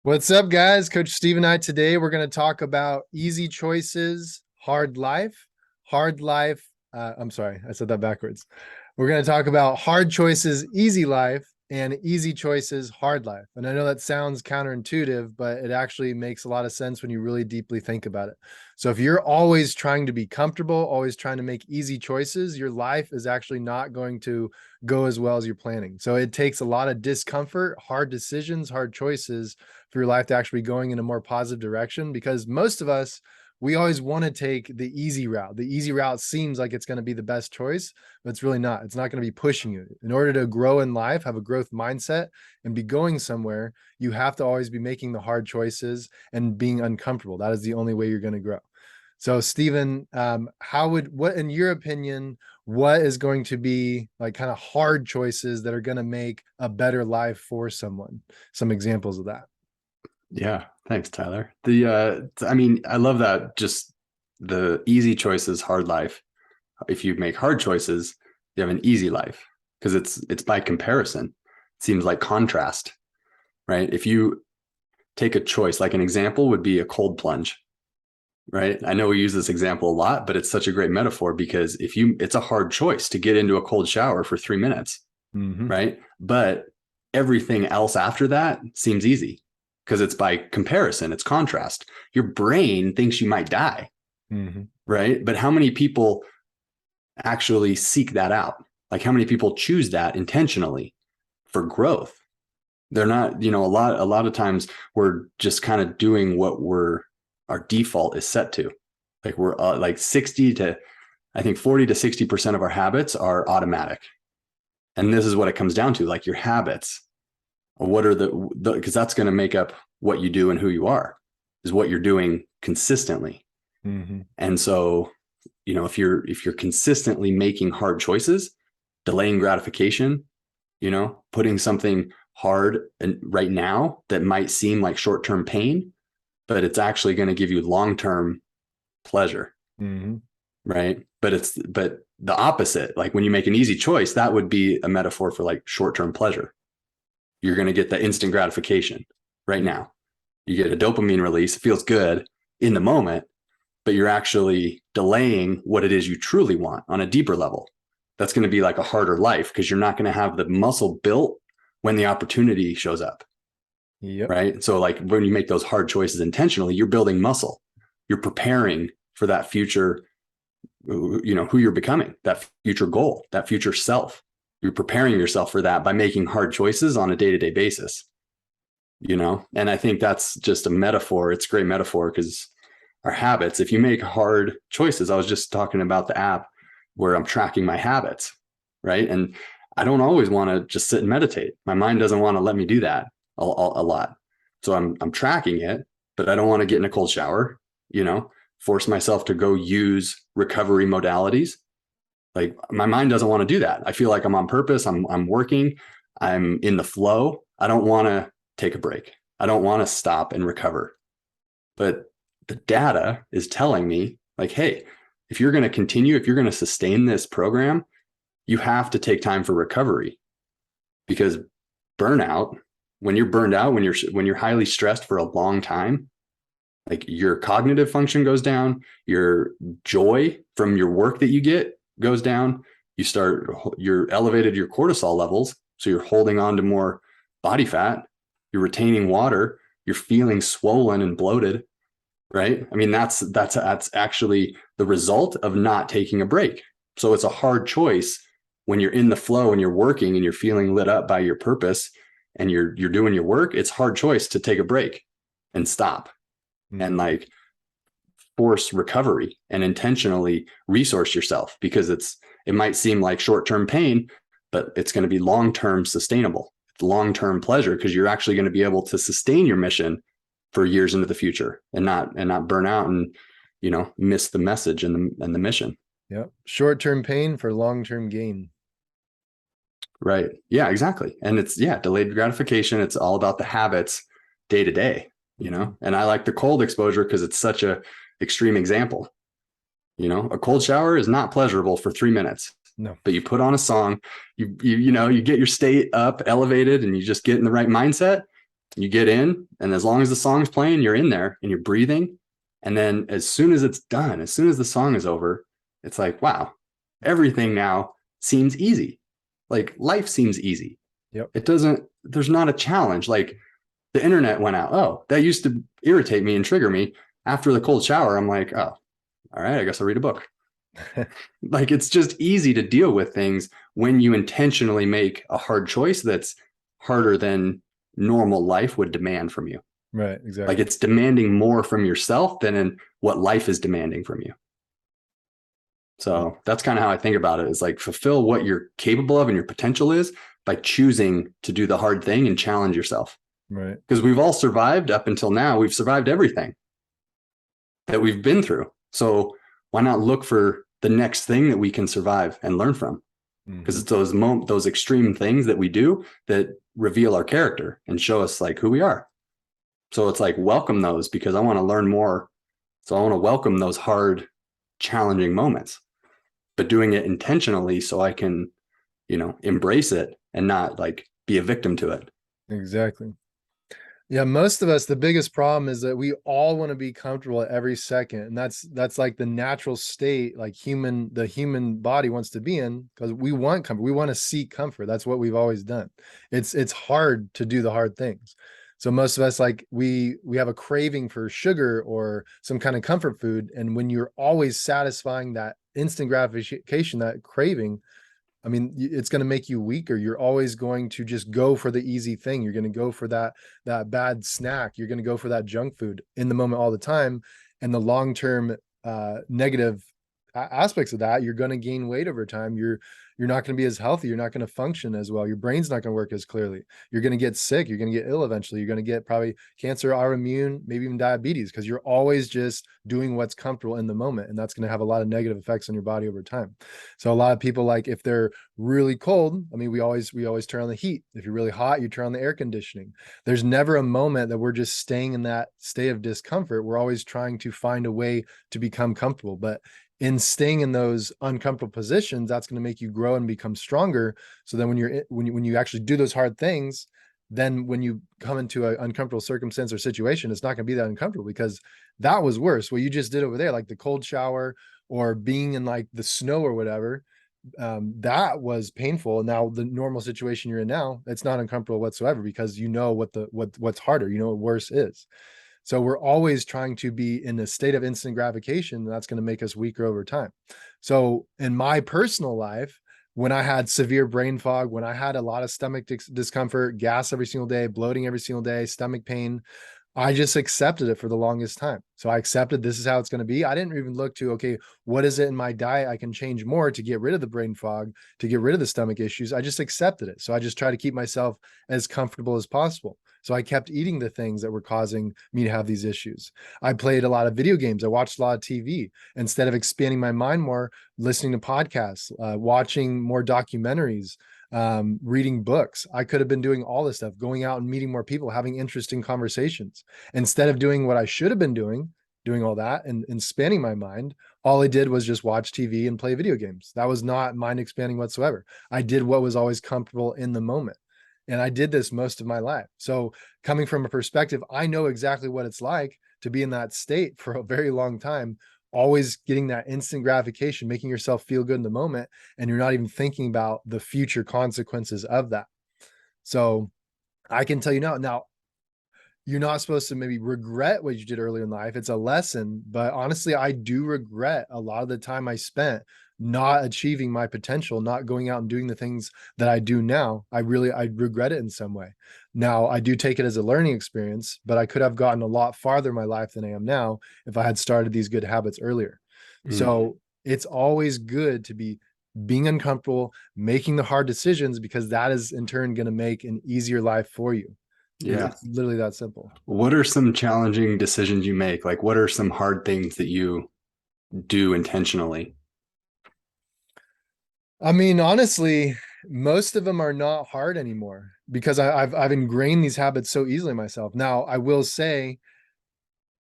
What's up, guys? Coach Steve and I today we're going to talk about easy choices, hard life. Hard life. I'm sorry, I said that backwards. We're going to talk about hard choices, easy life, and easy choices, hard life. And I know that sounds counterintuitive, but it actually makes a lot of sense when you really deeply think about it. So if you're always trying to be comfortable, always trying to make easy choices, your life is actually not going to go as well as you're planning. So it takes a lot of discomfort, hard decisions, hard choices for your life to actually be going in a more positive direction, because most of us, we always want to take the easy route. The easy route seems like it's going to be the best choice, but it's really not. It's not going to be pushing you. In order to grow in life, have a growth mindset, and be going somewhere, you have to always be making the hard choices and being uncomfortable. That is the only way you're going to grow. So, Stephen, what, in your opinion, what is going to be like kind of hard choices that are going to make a better life for someone? Some examples of that. Yeah, thanks, Tyler. I love that. Just the easy choices, hard life. If you make hard choices, you have an easy life because it's by comparison. It seems like contrast, right? If you take a choice, like an example would be a cold plunge, right? I know we use this example a lot, but it's such a great metaphor because it's a hard choice to get into a cold shower for 3 minutes, right? But everything else after that seems easy because it's by comparison, it's contrast. Your brain thinks you might die, right? But how many people actually seek that out? Like how many people choose that intentionally for growth? They're not, a lot of times we're just kind of doing what our default is set to. Like we're like 60 to, I think 40 to 60% of our habits are automatic. And this is what it comes down to, like your habits. What are because that's going to make up what you do and who you are, is what you're doing consistently. And so, if you're consistently making hard choices, delaying gratification, putting something hard and right now that might seem like short-term pain, but it's actually going to give you long-term pleasure. Right. But the opposite, like when you make an easy choice, that would be a metaphor for like short-term pleasure. You're going to get the instant gratification right now. You get a dopamine release. It feels good in the moment, but you're actually delaying what it is you truly want on a deeper level. That's going to be like a harder life because you're not going to have the muscle built when the opportunity shows up. Yep. Right. So like when you make those hard choices intentionally, you're building muscle. You're preparing for that future, who you're becoming, that future goal, that future self. You're preparing yourself for that by making hard choices on a day-to-day basis, and I think that's just a metaphor. It's a great metaphor because our habits, if you make hard choices, I was just talking about the app where I'm tracking my habits, right? And I don't always want to just sit and meditate. My mind doesn't want to let me do that a lot. So I'm tracking it, but I don't want to get in a cold shower, force myself to go use recovery modalities. Like my mind doesn't want to do that. I feel like I'm on purpose. I'm working. I'm in the flow. I don't want to take a break. I don't want to stop and recover. But the data is telling me like, hey, if you're going to continue, if you're going to sustain this program, you have to take time for recovery, because burnout, when you're burned out, when you're highly stressed for a long time, like your cognitive function goes down, your joy from your work that you get goes down. You're elevated your cortisol levels. So you're holding on to more body fat, you're retaining water, you're feeling swollen and bloated, right? I mean, that's actually the result of not taking a break. So it's a hard choice when you're in the flow and you're working and you're feeling lit up by your purpose and you're doing your work. It's a hard choice to take a break and stop and like force recovery and intentionally resource yourself, because it might seem like short-term pain, but it's going to be long-term sustainable. It's long-term pleasure because you're actually going to be able to sustain your mission for years into the future and not burn out and, miss the message and the mission. Yep. Short-term pain for long-term gain. Right. Yeah, exactly. And it's delayed gratification. It's all about the habits day to day, and I like the cold exposure because it's such a extreme example. A cold shower is not pleasurable for 3 minutes. No. But you put on a song, you get your state up, elevated, and you just get in the right mindset. You get in, and as long as the song's playing, you're in there and you're breathing. And then as soon as it's done, as soon as the song is over, it's like, wow, everything now seems easy. Like life seems easy. Yep. It doesn't, there's not a challenge. Like the internet went out. Oh, that used to irritate me and trigger me. After the cold shower, I'm like, oh, all right, I guess I'll read a book. Like it's just easy to deal with things when you intentionally make a hard choice that's harder than normal life would demand from you. Right. Like Exactly. it's demanding more from yourself than in what life is demanding from you. So that's kind of how I think about it, is like fulfill what you're capable of and your potential is by choosing to do the hard thing and challenge yourself. Right. Because we've all survived up until now. We've survived everything that we've been through. So why not look for the next thing that we can survive and learn from? Because it's those extreme things that we do that reveal our character and show us like who we are. So it's like, welcome those, because I want to learn more. So I want to welcome those hard, challenging moments, but doing it intentionally so I can, embrace it and not like be a victim to it. Exactly. Yeah, most of us, the biggest problem is that we all want to be comfortable at every second. And that's like the natural state, like the human body wants to be in, because we want comfort. We want to seek comfort. That's what we've always done. It's hard to do the hard things. So most of us, like we have a craving for sugar or some kind of comfort food. And when you're always satisfying that instant gratification, that craving, I mean, it's going to make you weaker. You're always going to just go for the easy thing. You're going to go for that bad snack. You're going to go for that junk food in the moment all the time. And the long-term negative aspects of that, you're going to gain weight over time. You're not going to be as healthy. You're not going to function as well. Your brain's not going to work as clearly. You're going to get sick. You're going to get ill eventually. You're going to get probably cancer, autoimmune, maybe even diabetes, because you're always just doing what's comfortable in the moment. And that's going to have a lot of negative effects on your body over time. So a lot of people, like if they're really cold, I mean, we always turn on the heat. If you're really hot, you turn on the air conditioning. There's never a moment that we're just staying in that state of discomfort. We're always trying to find a way to become comfortable. But in staying in those uncomfortable positions, that's going to make you grow and become stronger. So then when you actually do those hard things, then when you come into an uncomfortable circumstance or situation, it's not going to be that uncomfortable, because that was worse. What you just did over there, like the cold shower or being in like the snow or whatever, that was painful. And now the normal situation you're in now, it's not uncomfortable whatsoever, because you know what's harder, you know what worse is. So we're always trying to be in a state of instant gratification, and that's going to make us weaker over time. So in my personal life, when I had severe brain fog, when I had a lot of stomach discomfort, gas every single day, bloating every single day, stomach pain, I just accepted it for the longest time. So I accepted this is how it's going to be. I didn't even look to, okay, what is it in my diet I can change more to get rid of the brain fog, to get rid of the stomach issues. I just accepted it. So I just try to keep myself as comfortable as possible. So I kept eating the things that were causing me to have these issues. I played a lot of video games. I watched a lot of TV. Instead of expanding my mind more, listening to podcasts, watching more documentaries, reading books. I could have been doing all this stuff, going out and meeting more people, having interesting conversations. Instead of doing what I should have been doing all that and spanning my mind, all I did was just watch TV and play video games. That was not mind expanding whatsoever. I did what was always comfortable in the moment. And I did this most of my life. So coming from a perspective, I know exactly what it's like to be in that state for a very long time, always getting that instant gratification, making yourself feel good in the moment, and you're not even thinking about the future consequences of that. So I can tell you now, you're not supposed to maybe regret what you did earlier in life. It's a lesson, but honestly, I do regret a lot of the time I spent not achieving my potential, not going out and doing the things that I do now. I regret it in some way. Now, I do take it as a learning experience, but I could have gotten a lot farther in my life than I am now if I had started these good habits earlier. So it's always good to be being uncomfortable, making the hard decisions, because that is in turn going to make an easier life for you. Yeah. It's literally that simple. What are some challenging decisions you make? Like, what are some hard things that you do intentionally? I mean, honestly, most of them are not hard anymore, because I've ingrained these habits so easily myself. Now, I will say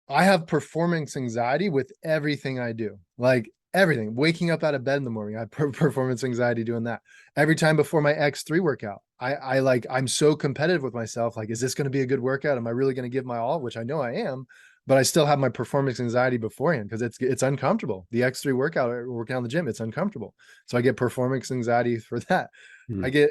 I have performance anxiety with everything I do. Like Everything. Waking up out of bed in the morning, I have performance anxiety doing that. Every time before my X3 workout, I'm so competitive with myself. Like, is this going to be a good workout? Am I really going to give my all? Which I know I am, but I still have my performance anxiety beforehand because it's uncomfortable. The X3 workout, working out in the gym, it's uncomfortable. So I get performance anxiety for that. I Mm. get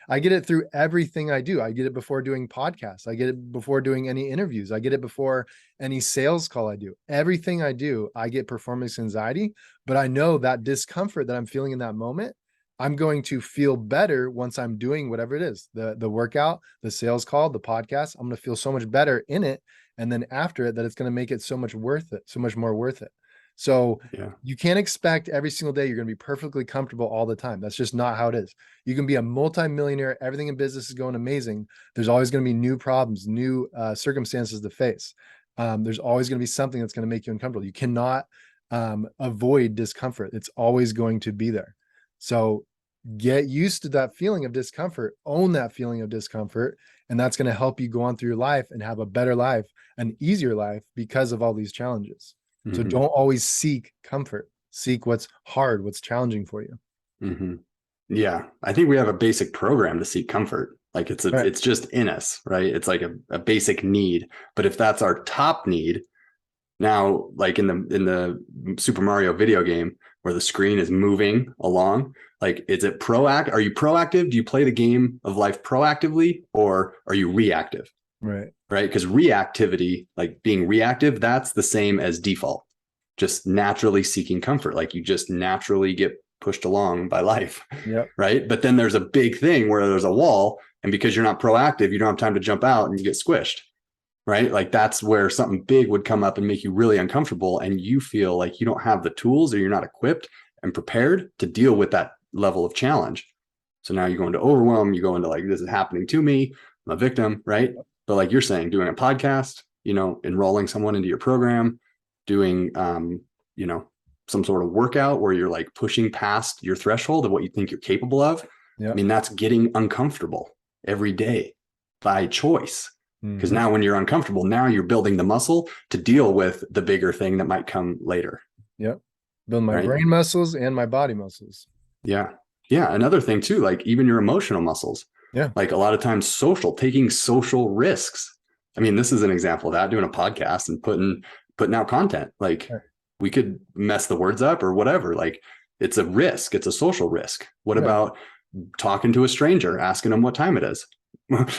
I get it through everything I do. I get it before doing podcasts. I get it before doing any interviews. I get it before any sales call I do. Everything I do, I get performance anxiety, but I know that discomfort that I'm feeling in that moment, I'm going to feel better once I'm doing whatever it is. The workout, the sales call, the podcast, I'm going to feel so much better in it, and then after it that it's going to make it so much worth it, so much more worth it. So Yeah. you can't expect every single day you're going to be perfectly comfortable all the time. That's just not how it is. You can be a multimillionaire, everything in business is going amazing. There's always going to be new problems, new circumstances to face. There's always going to be something that's going to make you uncomfortable. You cannot avoid discomfort. It's always going to be there. So get used to that feeling of discomfort, own that feeling of discomfort, and that's going to help you go on through your life and have a better life, an easier life because of all these challenges. So Hmm. don't always seek comfort. Seek what's hard, what's challenging for you. Hmm. Yeah. I think we have a basic program to seek comfort. Like Right. it's just in us, right? It's like a basic need. But if that's our top need, now like in the Super Mario video game where the screen is moving along, like is it are you proactive? Do you play the game of life proactively or are you reactive? Right. Right? Because reactivity, like being reactive, that's the same as default, just naturally seeking comfort. Like you just naturally get pushed along by life. Yep. Right. But then there's a big thing where there's a wall. And because you're not proactive, you don't have time to jump out and you get squished. Right. Like that's where something big would come up and make you really uncomfortable. And you feel like you don't have the tools or you're not equipped and prepared to deal with that level of challenge. So now you go into overwhelm, you go into like, this is happening to me, I'm a victim. Right. But like you're saying, doing a podcast, enrolling someone into your program, doing, some sort of workout where you're like pushing past your threshold of what you think you're capable of. I Yep. mean, that's getting uncomfortable every day by choice. Because Mm-hmm. now when you're uncomfortable, now you're building the muscle to deal with the bigger thing that might come later. Yep. Build my Right. brain muscles and my body muscles. Yeah. Yeah. Another thing too, like even your emotional muscles, Yeah. like a lot of times taking social risks. I mean, this is an example of that, doing a podcast and putting out content. Like Right. we could mess the words up or whatever. Like it's a risk. It's a social risk. What Yeah. about talking to a stranger, asking them what time it is?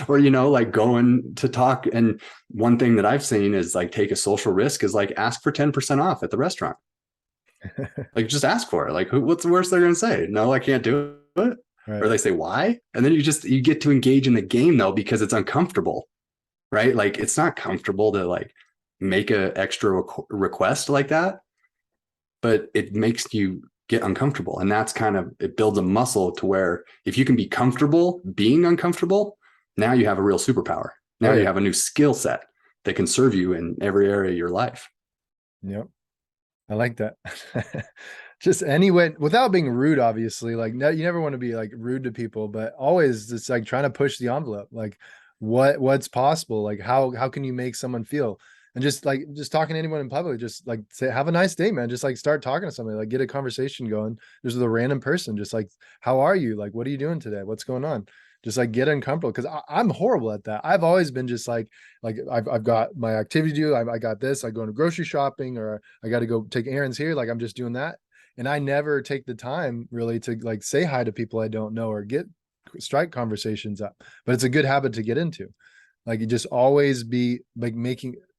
Or, like going to talk. And one thing that I've seen is like take a social risk is like ask for 10% off at the restaurant. Like just ask for it. Like what's the worst they're going to say? No, I can't do it. Or Right. they say, why? And then you get to engage in the game though, because it's uncomfortable, right? Like it's not comfortable to like make a extra request like that, but it makes you get uncomfortable. And that's it builds a muscle to where if you can be comfortable being uncomfortable, now you have a real superpower. Now Oh you yeah. have a new skill set that can serve you in every area of your life. Yep. I like that. Just anyway, without being rude, obviously. Like, no, you never want to be like rude to people, but always it's like trying to push the envelope. Like, what's possible? Like, how can you make someone feel? And just talking to anyone in public, just like say, have a nice day, man. Just like start talking to somebody, like get a conversation going. Just with a random person, just like, how are you? Like, what are you doing today? What's going on? Just like get uncomfortable because I'm horrible at that. I've always been just like I've got my activity to do. I got this. I go into grocery shopping or I got to go take errands here. Like I'm just doing that. And I never take the time really to like say hi to people I don't know or get strike conversations up. But it's a good habit to get into. Like you just always be like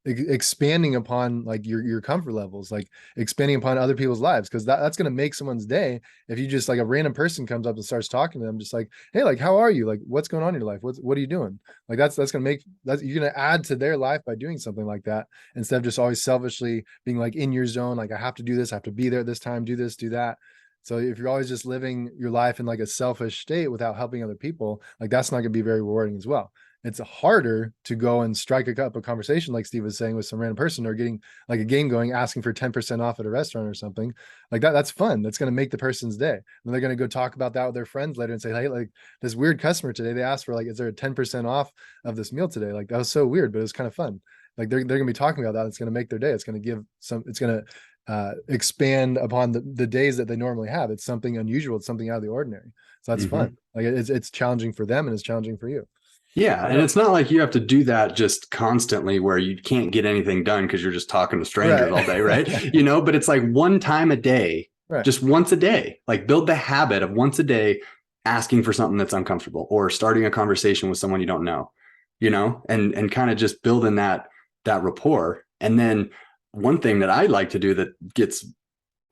expanding upon like your comfort levels, like expanding upon other people's lives, because that's going to make someone's day. If you just like a random person comes up and starts talking to them, just like, hey, like how are you, like what's going on in your life, what are you doing, like that's going to make that you're going to add to their life by doing something like that, instead of just always selfishly being like in your zone, like I have to do this, I have to be there at this time, do this, do that. So if you're always just living your life in like a selfish state without helping other people, like that's not going to be very rewarding as well. It's harder to go and strike up a conversation like Steve was saying with some random person, or getting like a game going, asking for 10% off at a restaurant or something like that. That's fun. That's going to make the person's day. And they're going to go talk about that with their friends later and say, hey, like this weird customer today, they asked for like, is there a 10% off of this meal today? Like that was so weird, but it was kind of fun. Like they're going to be talking about that. It's going to make their day. It's going to expand upon the days that they normally have. It's something unusual. It's something out of the ordinary. So that's fun. Like it's challenging for them and it's challenging for you. Yeah. And it's not like you have to do that just constantly where you can't get anything done because you're just talking to strangers all day, right? But it's like one time a day, just once a day, like build the habit of once a day asking for something that's uncomfortable or starting a conversation with someone you don't know, and kind of just building that rapport. And then one thing that I like to do that gets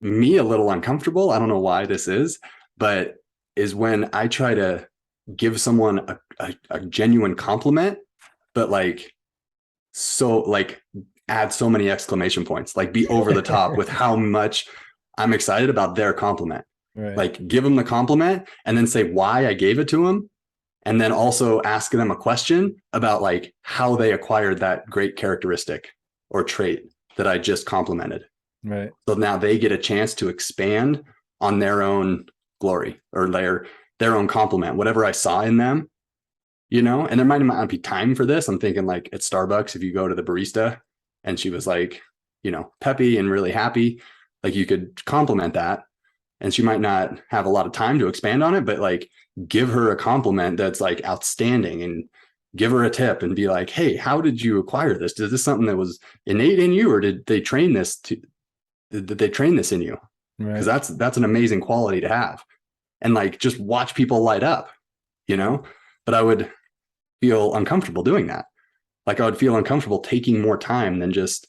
me a little uncomfortable, I don't know why this is, but is when I try to give someone a genuine compliment, but add so many exclamation points, like be over the top with how much I'm excited about their compliment. Like give them the compliment and then say why I gave it to them. And then also ask them a question about like how they acquired that great characteristic or trait that I just complimented. So now they get a chance to expand on their own glory or their own compliment, whatever I saw in them, and there might not be time for this. I'm thinking like at Starbucks, if you go to the barista and she was like, peppy and really happy, like you could compliment that. And she might not have a lot of time to expand on it, but like give her a compliment that's like outstanding and give her a tip and be like, hey, how did you acquire this? Is this something that was innate in you or did they train this in you? Because that's an amazing quality to have. And like just watch people light up, but I would feel uncomfortable doing that. Like I would feel uncomfortable taking more time than just,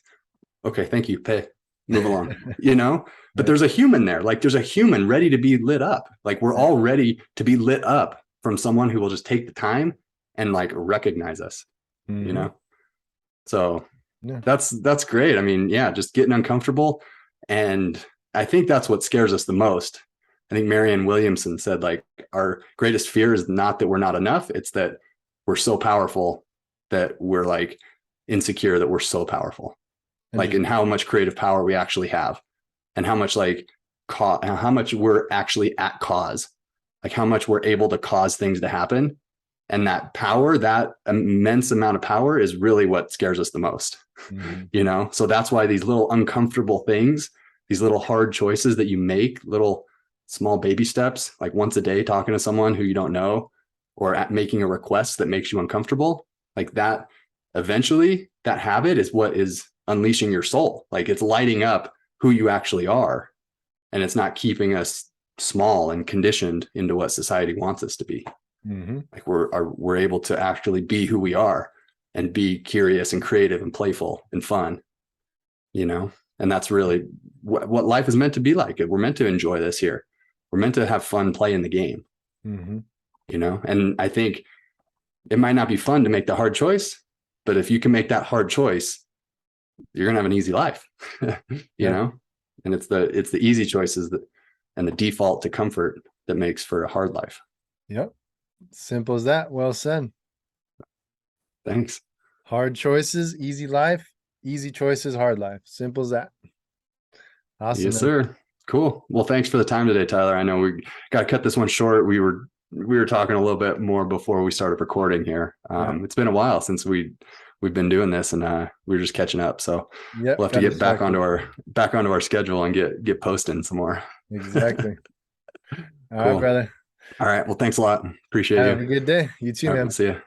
okay, thank you, pay, move along, but there's a human there. Like there's a human ready to be lit up. Like we're all ready to be lit up from someone who will just take the time and like recognize us, So that's great. I mean, just getting uncomfortable. And I think that's what scares us the most. I think Marianne Williamson said like our greatest fear is not that we're not enough. It's that we're so powerful that we're like insecure that we're so powerful, like in how much creative power we actually have and how much how much we're actually at cause, like how much we're able to cause things to happen. And that power, that immense amount of power is really what scares us the most, So that's why these little uncomfortable things, these little hard choices that you make, little small baby steps, like once a day, talking to someone who you don't know or making a request that makes you uncomfortable, like that, eventually that habit is what is unleashing your soul. Like it's lighting up who you actually are. And it's not keeping us small and conditioned into what society wants us to be. Like we're able to actually be who we are and be curious and creative and playful and fun, and that's really what life is meant to be like. We're meant to enjoy this here. We're meant to have fun playing the game, and I think it might not be fun to make the hard choice, but if you can make that hard choice, you're going to have an easy life, know, and it's the easy choices and the default to comfort that makes for a hard life. Yep. Simple as that. Well said. Thanks. Hard choices, easy life. Easy choices, hard life. Simple as that. Awesome. Yes, sir. Cool. Well, thanks for the time today, Tyler. I know we got to cut this one short. We were talking a little bit more before we started recording here. It's been a while since we've been doing this, and we were just catching up. So we'll have to get back onto our schedule and get posting some more. Exactly. All Cool. right, brother. All right. Well, thanks a lot. Appreciate you. Have a good day. You too, man. See you.